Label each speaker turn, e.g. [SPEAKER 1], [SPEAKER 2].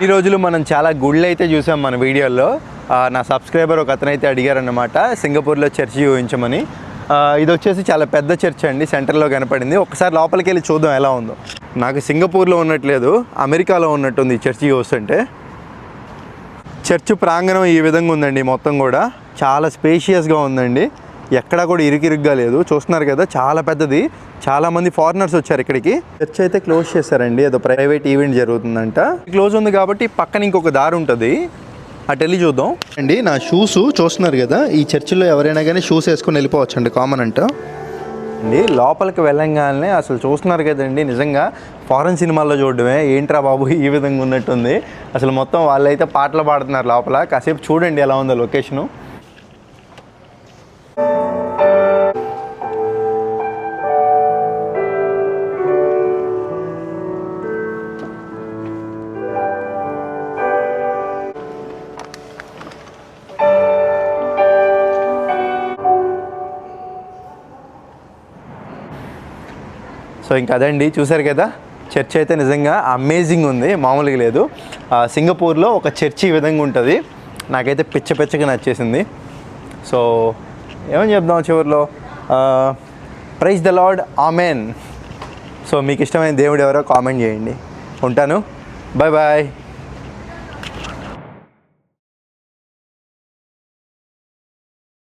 [SPEAKER 1] ఈ రోజులు మనం చాలా గుళ్ళు అయితే చూసాం మన వీడియోలో. నా సబ్స్క్రైబర్ ఒక అతనైతే అడిగారన్నమాట సింగపూర్లో చర్చి చూపించమని. ఇది వచ్చేసి చాలా పెద్ద చర్చ్ అండి, సెంటర్లో కనపడింది. ఒకసారి లోపలికి వెళ్ళి చూద్దాం ఎలా ఉందో. నాకు సింగపూర్లో ఉన్నట్లేదు, అమెరికాలో ఉన్నట్టుంది ఈ చర్చి చూస్తుంటే. చర్చ్ ప్రాంగణం ఈ విధంగా ఉందండి, మొత్తం కూడా చాలా స్పేషియస్గా ఉందండి, ఎక్కడా కూడా ఇరుకిరుగ్గా లేదు. చూస్తున్నారు కదా, చాలా పెద్దది. చాలామంది ఫారినర్స్ వచ్చారు ఇక్కడికి. చర్చ్ అయితే క్లోజ్ చేశారండి, ఏదో ప్రైవేట్ ఈవెంట్ జరుగుతుందంట. క్లోజ్ ఉంది కాబట్టి పక్కన ఇంకొక దారి ఉంటుంది, అటు వెళ్ళి చూద్దాం అండి. నా షూస్ చూస్తున్నారు కదా, ఈ చర్చిలో ఎవరైనా కానీ షూస్ వేసుకొని వెళ్ళిపోవచ్చు అండి, కామన్ అంట అండి. లోపలికి వెళ్ళంగానే అసలు చూస్తున్నారు కదండి, నిజంగా ఫారెన్ సినిమాల్లో చూడడమే, ఏంట్రా బాబు ఈ విధంగా ఉన్నట్టుంది. అసలు మొత్తం వాళ్ళైతే పాటలు పాడుతున్నారు లోపల. కాసేపు చూడండి ఎలా ఉందో లొకేషను. సో ఇంకా అదండి, చూసారు కదా, చర్చ్ అయితే నిజంగా అమేజింగ్ ఉంది, మామూలుగా లేదు. సింగపూర్లో ఒక చర్చ్ ఈ విధంగా ఉంటుంది. నాకైతే పిచ్చగా నచ్చేసింది. సో ఏమని చెప్దాం చివరిలో, praise the Lord, amen. So మీకు ఇష్టమైన దేవుడు ఎవరో కామెంట్ చేయండి. ఉంటాను, బాయ్ బాయ్.